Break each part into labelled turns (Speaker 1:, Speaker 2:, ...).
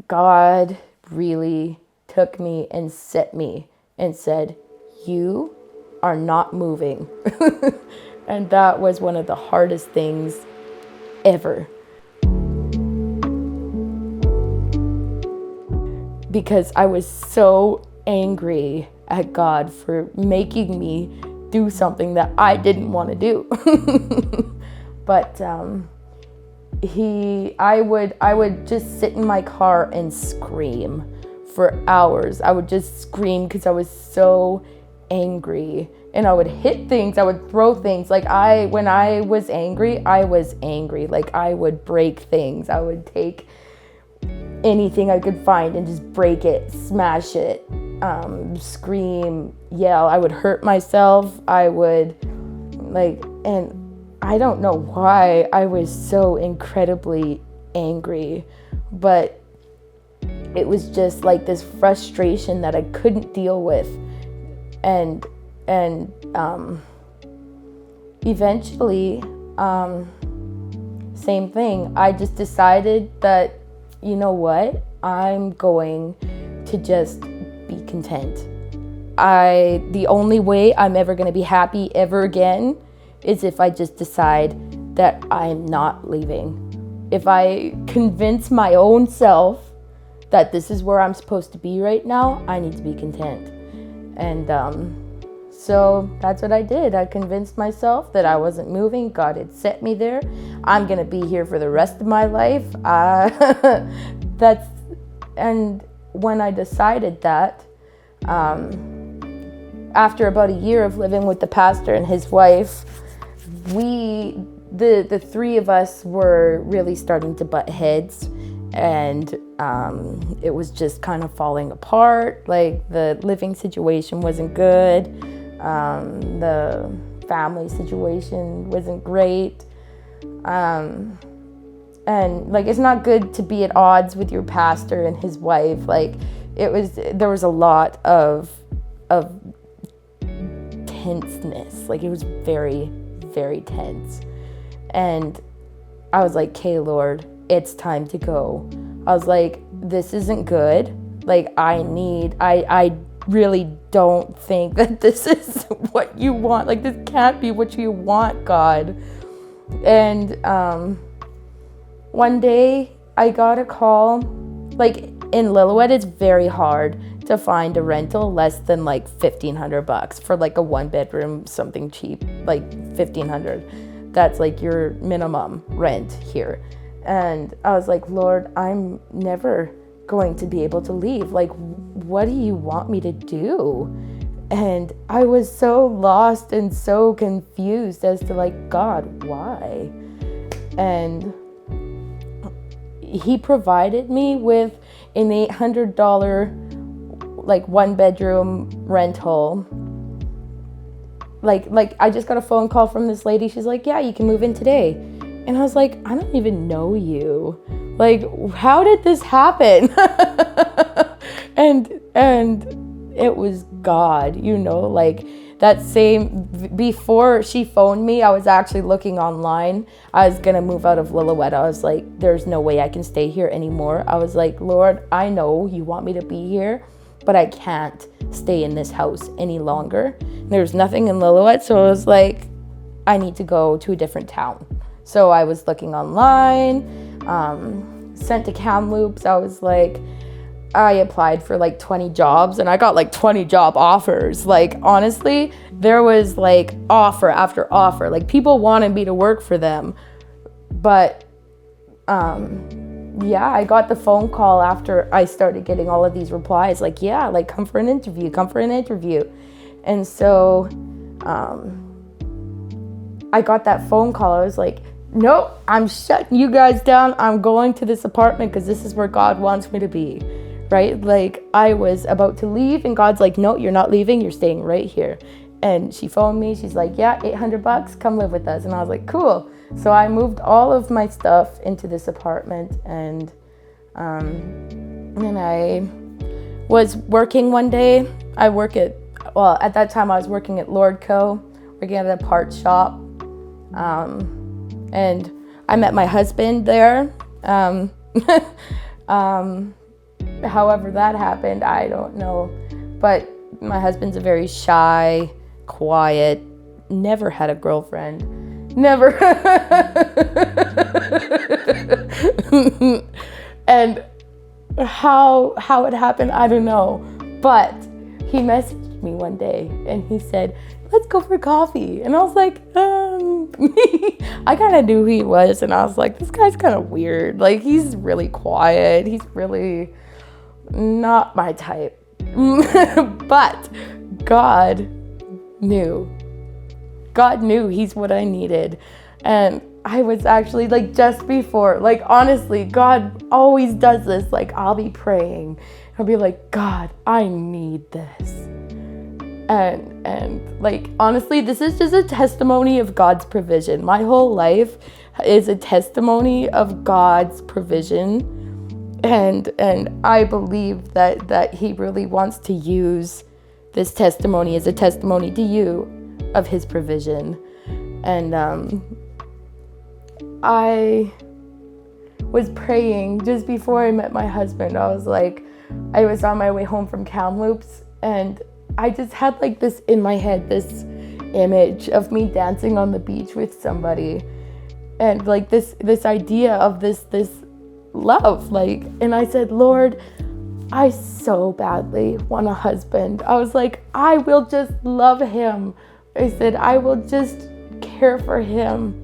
Speaker 1: God really took me and set me and said, you are not moving. And that was one of the hardest things ever. Because I was so angry at God for making me do something that I didn't want to do. But I would just sit in my car and scream for hours. I would just scream because I was so angry, and I would hit things, I would throw things. Like when I was angry, I was angry. Like I would break things. I would take anything I could find and just break it, smash it, scream, yell. I would hurt myself. I would and I don't know why I was so incredibly angry, but it was just like this frustration that I couldn't deal with. And eventually, same thing. I just decided that, you know what? I'm going to just be content. The only way I'm ever going to be happy ever again is if I just decide that I'm not leaving. If I convince my own self that this is where I'm supposed to be right now, I need to be content. And so that's what I did. I convinced myself that I wasn't moving. God had set me there. I'm going to be here for the rest of my life. And when I decided that, after about a year of living with the pastor and his wife, the three of us were really starting to butt heads, and it was just kind of falling apart. Like the living situation wasn't good, the family situation wasn't great, and like it's not good to be at odds with your pastor and his wife. Like there was a lot of tenseness. Like it was very, very tense. And I was like, okay, Lord, it's time to go. I was like, this isn't good. Like I really don't think that this is what you want. Like this can't be what you want, God. And one day I got a call. Like in Lillooet, it's very hard to find a rental less than like $1,500 for like a 1-bedroom, something cheap, like $1,500. That's like your minimum rent here. And I was like, Lord, I'm never going to be able to leave. Like, what do you want me to do? And I was so lost and so confused as to like, God, why? And he provided me with an $800 like 1-bedroom rental. Like I just got a phone call from this lady. She's like, yeah, you can move in today. And I was like, I don't even know you. Like, how did this happen? and it was God, you know, like that same, before she phoned me, I was actually looking online. I was going to move out of Lillooet. I was like, there's no way I can stay here anymore. I was like, Lord, I know you want me to be here, but I can't stay in this house any longer. There's nothing in Lillooet, so I was like, I need to go to a different town. So I was looking online, sent to Kamloops. I was like, I applied for like 20 jobs and I got like 20 job offers. Like, honestly, there was like offer after offer. Like, people wanted me to work for them. But yeah, I got the phone call after I started getting all of these replies. Like, yeah, like come for an interview. And so I got that phone call. I was like, nope, I'm shutting you guys down. I'm going to this apartment because this is where God wants me to be, right? Like, I was about to leave and God's like, no, you're not leaving. You're staying right here. And she phoned me. She's like, yeah, $800, come live with us. And I was like, cool. So I moved all of my stuff into this apartment, and then I was working one day. At that time I was working at Lord Co., working at a parts shop. And I met my husband there. however that happened, I don't know. But my husband's a very shy, quiet, never had a girlfriend. Never. And how it happened, I don't know. But he messaged me one day and he said, let's go for coffee. And I was like, I kind of knew who he was. And I was like, this guy's kind of weird. Like, he's really quiet. He's really not my type. But God knew. God knew he's what I needed. And I was actually like, just before, like, honestly, God always does this. Like, I'll be praying. I'll be like, God, I need this. And like, honestly, this is just a testimony of God's provision. My whole life is a testimony of God's provision. And I believe that he really wants to use this testimony as a testimony to you of his provision. And I was praying just before I met my husband. I was on my way home from Kamloops, and I just had like this in my head, this image of me dancing on the beach with somebody, and like this idea of this love, like, and I said, Lord, I so badly want a husband. I was like, I will just love him. I said, I will just care for him.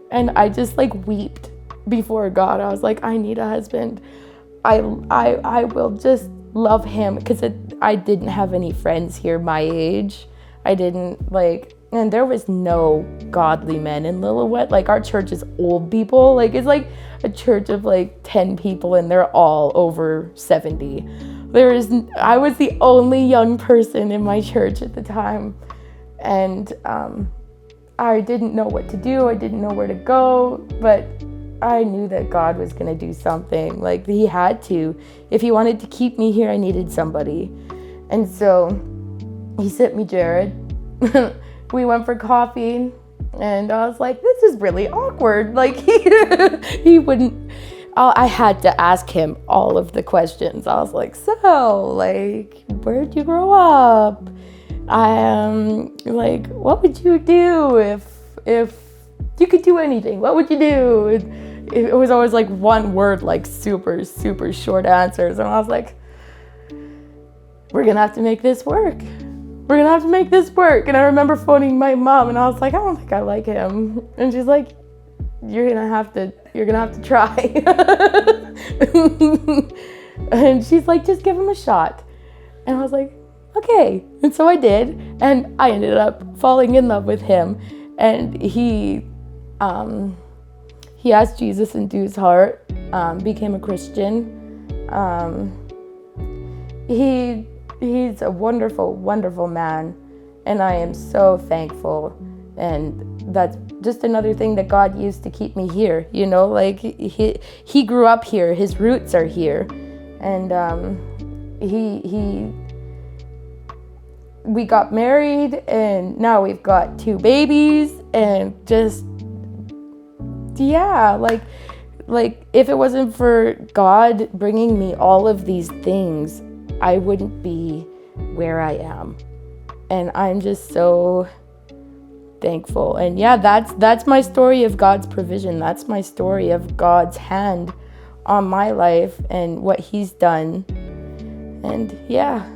Speaker 1: And I just like wept before God. I was like, I need a husband. I will just love him, because I didn't have any friends here my age. I didn't like, and there was no godly men in Lillooet. Like, our church is old people. Like, it's like a church of like 10 people and they're all over 70. I was the only young person in my church at the time. And I didn't know what to do. I didn't know where to go, but I knew that God was going to do something. Like, he had to. If he wanted to keep me here, I needed somebody. And so he sent me Jared. We went for coffee, and I was like, this is really awkward. Like, he wouldn't, I had to ask him all of the questions. I was like, so, like, where'd you grow up? Like, what would you do if you could do anything? What would you do? It was always like one word, like super, super short answers. And I was like, we're going to have to make this work. We're going to have to make this work. And I remember phoning my mom, and I was like, I don't think I like him. And she's like, you're going to have to try. And she's like, just give him a shot. And I was like, okay. And so I did. And I ended up falling in love with him. And he asked Jesus into his heart, became a Christian. He's a wonderful, wonderful man, and I am so thankful. And that's just another thing that God used to keep me here. You know, like he grew up here, his roots are here, and we got married, and now we've got 2 babies, and just, yeah, like if it wasn't for God bringing me all of these things, I wouldn't be where I am. And I'm just so thankful. And yeah, that's my story of God's provision. That's my story of God's hand on my life and what he's done. And yeah.